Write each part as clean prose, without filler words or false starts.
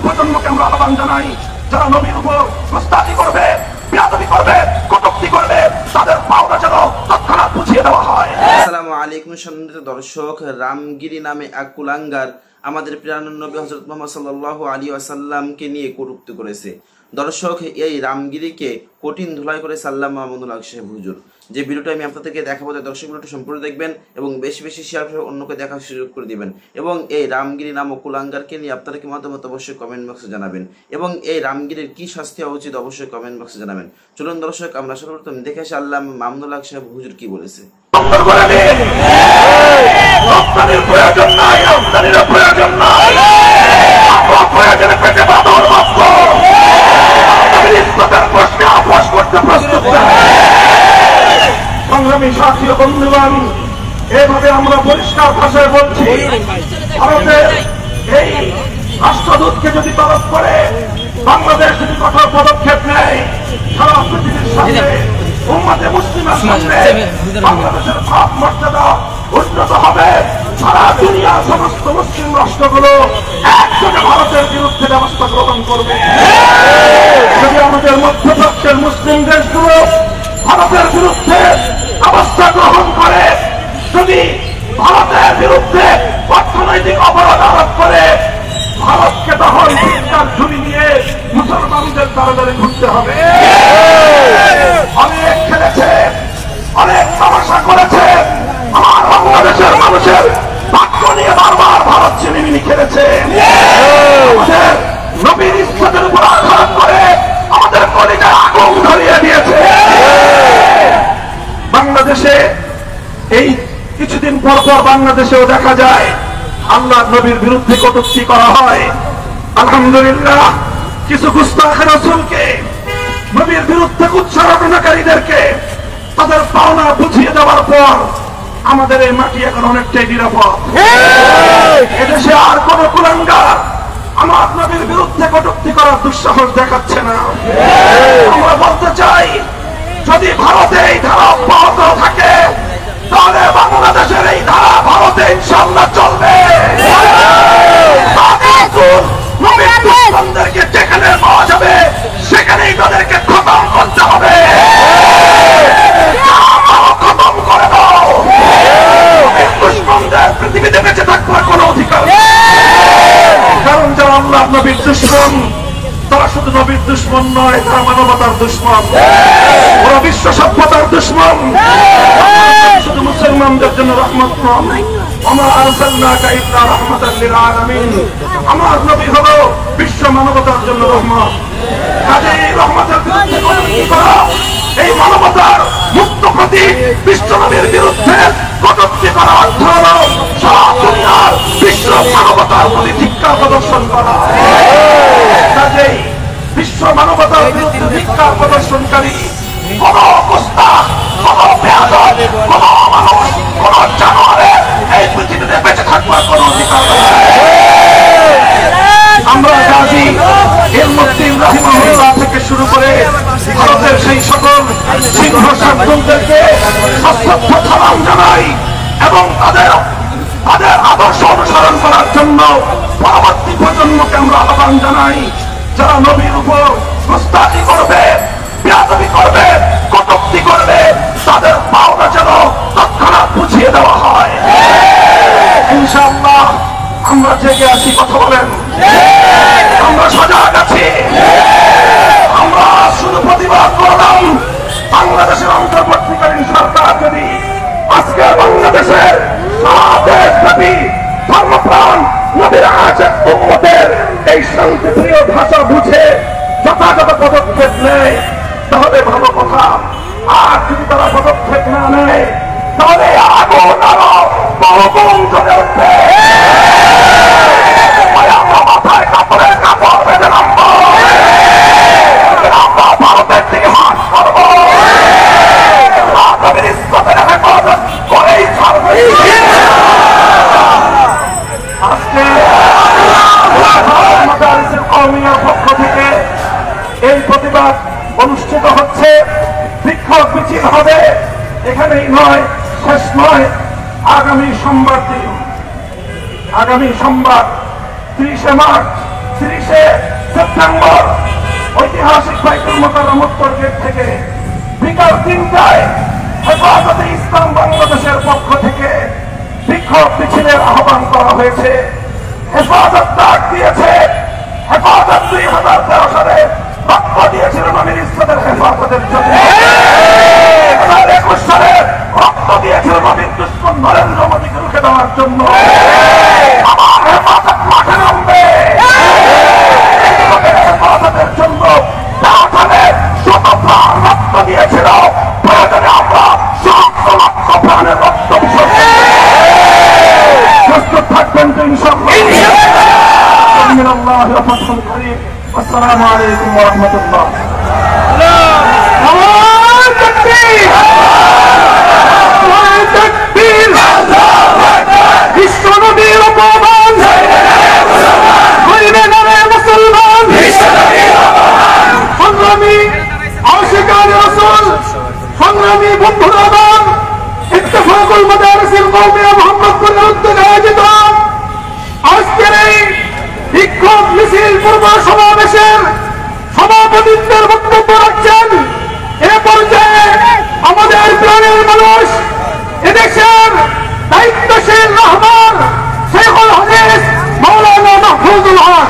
প্রজন্মকে আমরা আহ্বান জানাই, যারা নবীর উপর গোস্তাখি করবে, বেয়াদবি করবে, কটূক্তি করবে, তাদের পাওনা যেন তৎক্ষণাৎ বুঝিয়ে দেওয়া হয়। আসসালামু আলাইকুম সম্মানিত দর্শক, রামগিরি নামে এক কুলাঙ্গার আমাদের প্রিয় নবী হযরত মুহাম্মদ সাল্লাল্লাহু আলাইহি ওয়াসাল্লামকে নিয়ে কটূক্তি করেছে। দর্শক, এই রামগিরিকে কঠিন ধুলাই করে সাল্লাম মাহমুদুল হক সাহেব হুজুর। যে ভিডিওটা আমি আপনাদেরকে দেখাবো, দর্শক ভিডিওটা সম্পূর্ণ দেখবেন এবং বেশি বেশি শেয়ার করে অন্যকে দেখার সুযোগ করে দিবেন। এবং এই রামগিরি নামক কুলাঙ্গারকে নিয়ে আপনারা কি মতামত অবশ্যই কমেন্ট বক্সে জানাবেন, এবং এই রামগিরির কি শাস্তি হওয়া উচিত অবশ্যই কমেন্ট বক্সে জানাবেন। চলুন দর্শক, আমরা সর্বপ্রথম দেখে আসি আল্লাহ মাহমুদুল হক সাহেব হুজুর কি বলেছে। সংগ্রামী সাথী ও বন্ধুগণ, এভাবে আমরা পরিষ্কার ভাষায় বলছি, ভারতের এই রাষ্ট্রদূতকে যদি তলব করে বাংলাদেশ যদি কঠোর পদক্ষেপ নেয়, সারা পৃথিবীর সামনে উম্মতে মুসলিমের সামনে বাংলাদেশের ভাব মর্যাদা উন্নত হবে। সারা দুনিয়ার সমস্ত মুসলিম রাষ্ট্রগুলো একযোগে ভারতের বিরুদ্ধে ব্যবস্থা গ্রহণ করবে। যদি আমাদের মধ্যপ্রাচ্যের মুসলিম দেশগুলো ভারতের বিরুদ্ধে ব্যবস্থা গ্রহণ করে, যদি ভারতের বিরুদ্ধে অর্থনৈতিক অবরোধ আরোপ করে, ভারতকে তখন শিক্ষার ঝুলি নিয়ে মুসলমানদের দ্বারা দ্বারে ঘুরতে হবে। অনেক খেলেছে, অনেক তামাশা করেছে, আমার বাংলাদেশের মানুষের বাক্য নিয়ে বারবার ভারত ছিনিমিনি খেলেছে। আমাদের নবীর ইজ্জতের উপর আঘাত করে আমাদের কলিজায় আগুন ধরিয়ে দিয়েছে। বাংলাদেশে এই কিছুদিন পর পর বাংলাদেশেও দেখা যায় আল্লাহ নবীর বিরুদ্ধে কটূক্তি করা হয়। আলহামদুলিল্লাহ, কিছু গুস্তাখ রাসূলকে, নবীর বিরুদ্ধে উচ্চারণকারীদেরকে তাদের পাওনা বুঝিয়ে দেওয়ার পর আমাদের এই মাটি এখন অনেকটাই নিরাপদ। এদেশে আর কোন কুলাঙ্গার আমার নবীর বিরুদ্ধে কটূক্তি করার দুঃসাহস দেখাচ্ছে না। আমরা বলতে চাই, যদি ভারতে এই ধারা অব্যাহত থাকে, তাহলে বাংলাদেশের এই ধারা ভারতে ইনশাআল্লাহ চলবে। নবীদেরকে যেখানে পাওয়া যাবে সেখানেই তাদেরকে খতম করতে হবে। খতম করে দাও। দুশ্মনদের পৃথিবীতে বেঁচে থাকবার কোন অধিকার নেই, কারণ যারা আল্লাহ নবীর দুশ্মন, তারা শুধু নবীর দুশ্মন নয়, তারা মানবতার দুশ্মন, ওরা বিশ্ব সভ্যতার দুশ্মন। শুধু মুসলমানদের জন্য রহমত নয়, আমার নবী হলো বিশ্ব মানবতার জন্য রহমত। কাজেই রহমতের বিরুদ্ধে কটূক্তি করা, এই মানবতার মুক্ত প্রতীক বিশ্ব নবীর বিরুদ্ধে কটূক্তি করা অর্থ হলো সারা দুনিয়ার বিশ্ব মানবতার প্রতি ধিক্কার প্রদর্শন করা। কাজেই বিশ্ব মানবতার বিরুদ্ধে ধিক্কার প্রদর্শনকারী কোন গোস্তাখ, কোন বেয়াদব, কোন মানুষ, কোন জানোয়ারের এই পৃথিবীতে বেঁচে থাকবার কোন অধিকার নেই। আমরা গাজী ইলমুদ্দিন রাহিমাহুল্লাহ থেকে শুরু করে ভারতের সেই সকল সিংহ শাসকদেরকে সশ্রদ্ধ সালাম জানাই এবং তাদের আদর্শ অনুসরণ করার জন্য পরবর্তী প্রজন্মকে আমরা আহ্বান জানাই। যারা নবীর উপর গোস্তাখি করবে, বেয়াদবি করবে, কটূক্তি করবে, তাদের পাওনা যেন তৎক্ষণাৎ বুঝিয়ে দেওয়া হয়। ইনশাআল্লাহ আমরা জেগে আছি, কথা বলেন, আমরা সজাগ আছি। আমরা শুধু প্রতিবাদ করলাম, বাংলাদেশের অন্তর্বর্তীকালীন সরকার যদি আজকে বাংলাদেশের দেশব্যাপী ধর্মপ্রাণ নবীর আশিক উম্মতের এই শান্তিপ্রিয় ভাষা বুঝে যথাযথ পদক্ষেপ নেয়, তাহলে ভালো কথা। আর যদি তারা পদক্ষেপ না নেয়, তাহলে আগুন আরো বহুগুণ চলে উঠবে। মাথায় কাপড়ের কাপড় বেঁধে নামবো, আমরা ভারতের দিকে মাঠ করবো, নবীর ইজ্জতের হেফাজত করেই ছাড়বে। আজকে মাদারিসুল কওমিয়ার পক্ষ থেকে এই প্রতিবাদ অনুষ্ঠিত হচ্ছে, বিক্ষোভ মিছিল হবে। এখানেই নয়, শেষ নয়, আগামী সোমবার 30শে মার্চ 26শে সেপ্টেম্বর ঐতিহাসিক বাইতুল মোকাররম উত্তর গেট থেকে বিকাল 3টায় হেফাজতে ইসলাম বাংলাদেশের পক্ষ থেকে বিক্ষোভ মিছিলের আহ্বান করা হয়েছে। হেফাজত ডাক দিয়েছে, হেফাজত 2013 সালে রক্ত দিয়েছিল নবীর ইজ্জতের হেফাজতের জন্য, 2021 সালে রক্ত দিয়েছিল নবীর দুশমন নরেন্দ্র মোদীকে রুখে দেওয়ার জন্য। আমার হেফাজত মাঠে নামবে হেফাজতের জন্য। তারা তাহলে শত প্রাণ রক্ত দিয়েছিল, প্রয়োজনে আমরা 100 লক্ষ প্রাণের রক্ত প্রস্তুত থাকবেন তো ইনশাআল্লাহ। মিনাল্লাহি ওয়া ফাতহুল করিম। আসসালামু আলাইকুম ওয়া রাহমাতুল্লাহ। আল্লাহু তাকবীর, আল্লাহু তাকবীর, বিশ্ব নবীর অপমান, হইবে না রে মুসলমান, সংগ্রামী আশিকানে রাসূল, সংগ্রামী বন্ধুগণ, ইত্তেফাকুল মাদারিসিল কওমিয়া মুহাম্মদপুরের উদ্যোগে আয়োজিত আজকের এই বিক্ষোভ মিছিল পূর্ব সমাবেশের সভাপতিত্বের বক্তব্য রাখছেন এ পর্যায়ে আমাদের প্রাণের মানুষ, এদেশের দায়িত্বশীল রাহবার শেখুল হাদিস মাওলানা মাহফুজুল হক।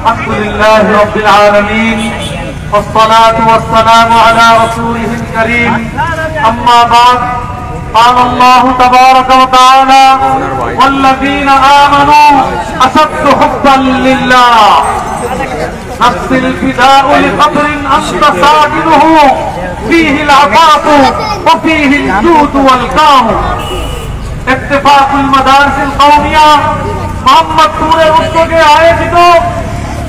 আলহামদুলিল্লাহি রাব্বিল আলামিন, والصلاة والسلام على رسوله الكريم. أما بعد، قال الله تبارك وتعالى: والذين آمنوا أشد حبا لله، نفس الفداء لقبر أنت ساكنه، فيه العفاف وفيه الجود والكرم. اتفاق المدارس القومية মোহাম্মদপুরের উদ্যোগে আয়োজিত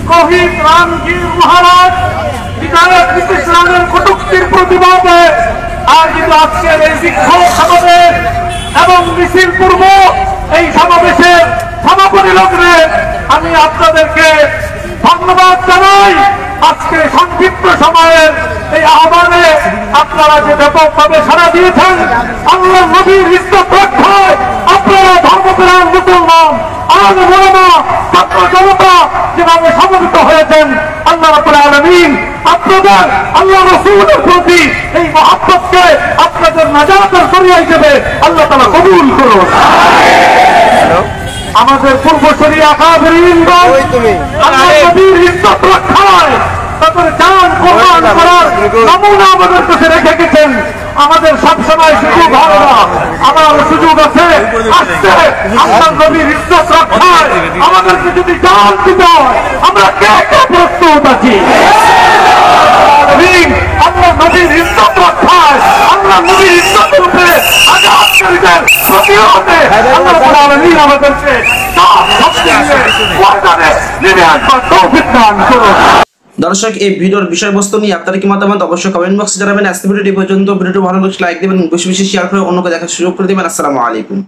শহীদ রামগীর মহারাজ বিধায়ক নীতিশ রানের কটূক্তির প্রতিবাদে আয়োজিত আজকের এই বিক্ষোভ সমাবেশ এবং মিছিল পূর্ব এই সমাবেশের সমাপনী লগ্নে আমি আপনাদেরকে ধন্যবাদ জানাই। আজকে সংক্ষিপ্ত সময়ের এই আহ্বানে আপনারা যে ব্যাপকভাবে সাড়া দিয়েছেন, আল্লাহ নবীর ইজ্জত রক্ষায় আপনারা ধর্মপ্রাণ মুসলমান আলেম ওলামা ছাত্র জনতা যেভাবে সমবেত হয়েছেন, আল্লাহ রাব্বুল আলামিন আপনাদের আল্লাহ রাসূলের প্রতি এই মহব্বতকে আপনাদের নাজাতের জরিয়া হিসেবে আল্লাহ তাআলা কবুল করুন। আমাদের পূর্বসূরি আকাবেরিনগণ আল্লাহ নবীর ইজ্জত রক্ষায় তাদের জান কোরবান করার নমুনা আমাদের কাছে রেখে গেছেন। আমাদের সবসময় সুযোগ হয় না, আমার সুযোগ আছে, আসছে আল্লাহ নবীর ইজ্জত রক্ষায় আমাদেরকে যদি জান দিতে হয় আমরা কে কে প্রস্তুত আছি? আল্লাহ নবীর ইজ্জত রক্ষায়, আল্লাহ নবীর ইজ্জতের উপরে আঘাতকারীদের প্রতিহতে আল্লাহ রাব্বুল আলামিন আমাদেরকে নেমে আসবার তৌফিক দান করুন। দর্শক, এই ভিডিওর বিষয়বস্তু নিয়ে আপনারা কি মতামত অবশ্যই কমেন্ট বক্সে জানাবেন। আজকে ভিডিওটি পর্যন্ত, ভিডিওটি ভালো লাগলে লাইক দিবেন, বেশি বেশি শেয়ার করে অন্যকে দেখার সুযোগ করে দিবেন। আসসালামু আলাইকুম।